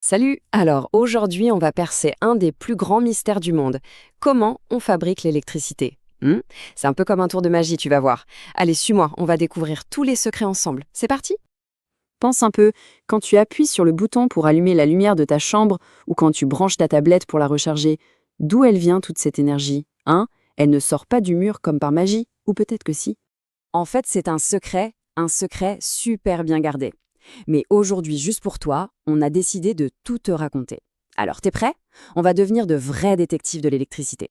Salut! Alors aujourd'hui, on va percer un des plus grands mystères du monde. Comment on fabrique l'électricité? C'est un peu comme un tour de magie, tu vas voir. Allez, suis-moi, on va découvrir tous les secrets ensemble. C'est parti? Pense un peu, quand tu appuies sur le bouton pour allumer la lumière de ta chambre ou quand tu branches ta tablette pour la recharger, d'où elle vient toute cette énergie? Elle ne sort pas du mur comme par magie, ou peut-être que si. En fait, c'est un secret super bien gardé. Mais aujourd'hui, juste pour toi, on a décidé de tout te raconter. Alors, t'es prêt? On va devenir de vrais détectives de l'électricité.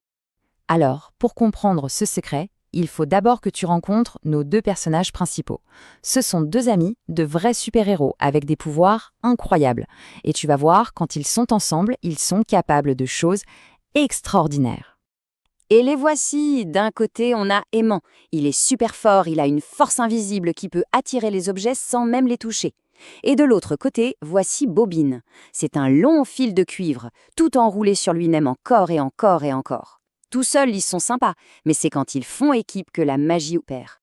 Alors, pour comprendre ce secret, il faut d'abord que tu rencontres nos deux personnages principaux. Ce sont deux amis, de vrais super-héros avec des pouvoirs incroyables. Et tu vas voir, quand ils sont ensemble, ils sont capables de choses extraordinaires. Et les voici. D'un côté, on a Aimant. Il est super fort, il a une force invisible qui peut attirer les objets sans même les toucher. Et de l'autre côté, voici Bobine. C'est un long fil de cuivre, tout enroulé sur lui-même encore et encore et encore. Tout seuls, ils sont sympas, mais c'est quand ils font équipe que la magie opère.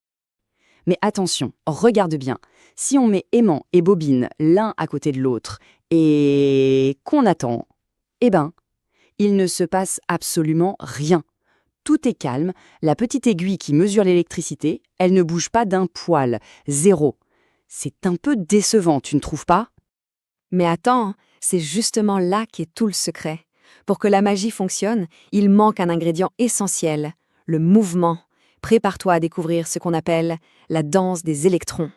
Mais attention, regarde bien. Si on met aimant et bobine l'un à côté de l'autre et qu'on attend, eh ben, il ne se passe absolument rien. Tout est calme, la petite aiguille qui mesure l'électricité, elle ne bouge pas d'un poil, zéro. C'est un peu décevant, tu ne trouves pas? Mais attends, c'est justement là qu'est tout le secret. Pour que la magie fonctionne, il manque un ingrédient essentiel, le mouvement. Prépare-toi à découvrir ce qu'on appelle la danse des électrons.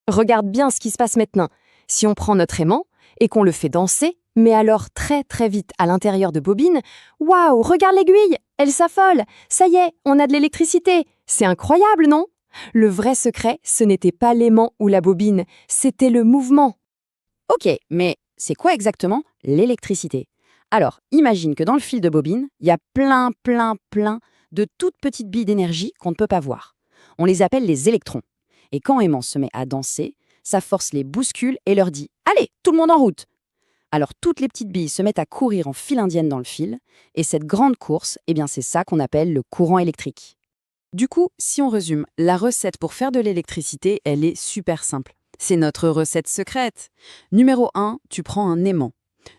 Regarde bien ce qui se passe maintenant. Si on prend notre aimant et qu'on le fait danser, mais alors très très vite à l'intérieur de Bobine, waouh, regarde l'aiguille, elle s'affole. Ça y est, on a de l'électricité. C'est incroyable, non? Le vrai secret, ce n'était pas l'aimant ou la bobine, c'était le mouvement. Ok, mais c'est quoi exactement l'électricité? Alors, imagine que dans le fil de bobine, il y a plein de toutes petites billes d'énergie qu'on ne peut pas voir. On les appelle les électrons. Et quand aimant se met à danser, sa force les bouscule et leur dit « Allez, tout le monde en route !» Alors toutes les petites billes se mettent à courir en file indienne dans le fil, et cette grande course, eh bien c'est ça qu'on appelle le courant électrique. Du coup, si on résume, la recette pour faire de l'électricité, elle est super simple. C'est notre recette secrète. Numéro 1, tu prends un aimant.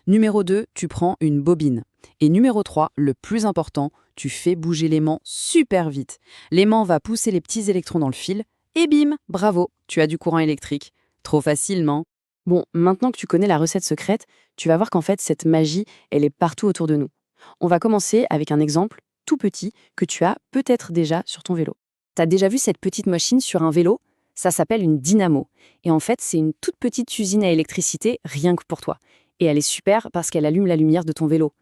Numéro 2, tu prends une bobine. Et numéro 3, le plus important, tu fais bouger l'aimant super vite. L'aimant va pousser les petits électrons dans le fil, et bim, bravo, tu as du courant électrique. Trop facilement. Bon, maintenant que tu connais la recette secrète, tu vas voir qu'en fait, cette magie, elle est partout autour de nous. On va commencer avec un exemple tout petit que tu as peut-être déjà sur ton vélo. T'as déjà vu cette petite machine sur un vélo? Ça s'appelle une dynamo. Et en fait, c'est une toute petite usine à électricité rien que pour toi. Et elle est super parce qu'elle allume la lumière de ton vélo.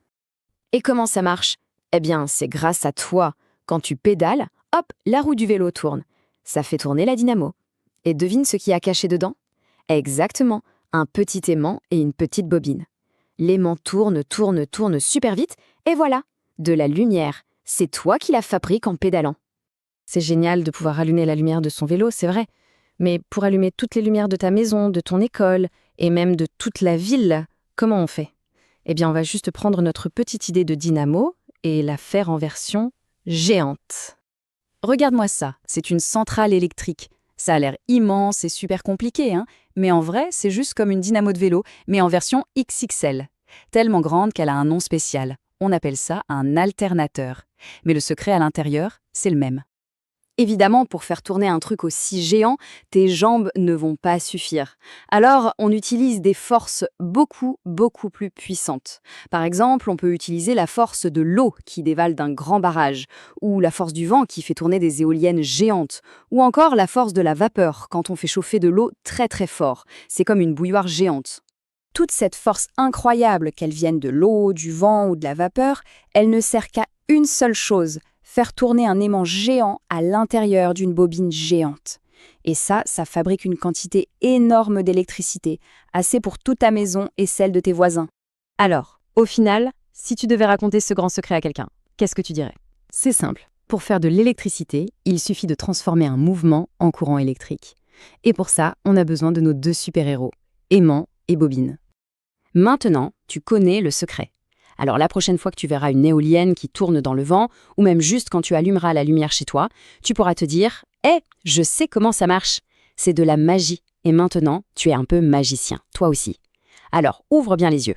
Et comment ça marche? Eh bien, c'est grâce à toi. Quand tu pédales, hop, la roue du vélo tourne. Ça fait tourner la dynamo. Et devine ce qu'il y a caché dedans? Exactement, un petit aimant et une petite bobine. L'aimant tourne super vite, et voilà, de la lumière. C'est toi qui la fabriques en pédalant. C'est génial de pouvoir allumer la lumière de son vélo, c'est vrai. Mais pour allumer toutes les lumières de ta maison, de ton école, et même de toute la ville, comment on fait? Eh bien, on va juste prendre notre petite idée de dynamo et la faire en version géante. Regarde-moi ça, c'est une centrale électrique. Ça a l'air immense et super compliqué, mais en vrai, c'est juste comme une dynamo de vélo, mais en version XXL. Tellement grande qu'elle a un nom spécial. On appelle ça un alternateur. Mais le secret à l'intérieur, c'est le même. Évidemment, pour faire tourner un truc aussi géant, tes jambes ne vont pas suffire. Alors, on utilise des forces beaucoup plus puissantes. Par exemple, on peut utiliser la force de l'eau qui dévale d'un grand barrage, ou la force du vent qui fait tourner des éoliennes géantes, ou encore la force de la vapeur quand on fait chauffer de l'eau très fort. C'est comme une bouilloire géante. Toute cette force incroyable, qu'elle vienne de l'eau, du vent ou de la vapeur, elle ne sert qu'à une seule chose: faire tourner un aimant géant à l'intérieur d'une bobine géante. Et ça fabrique une quantité énorme d'électricité, assez pour toute ta maison et celle de tes voisins. Alors, au final, si tu devais raconter ce grand secret à quelqu'un, qu'est-ce que tu dirais? C'est simple. Pour faire de l'électricité, il suffit de transformer un mouvement en courant électrique. Et pour ça, on a besoin de nos deux super-héros, aimant et bobine. Maintenant, tu connais le secret. Alors la prochaine fois que tu verras une éolienne qui tourne dans le vent, ou même juste quand tu allumeras la lumière chez toi, tu pourras te dire « Hé, je sais comment ça marche !» C'est de la magie. Et maintenant, tu es un peu magicien, toi aussi. Alors ouvre bien les yeux.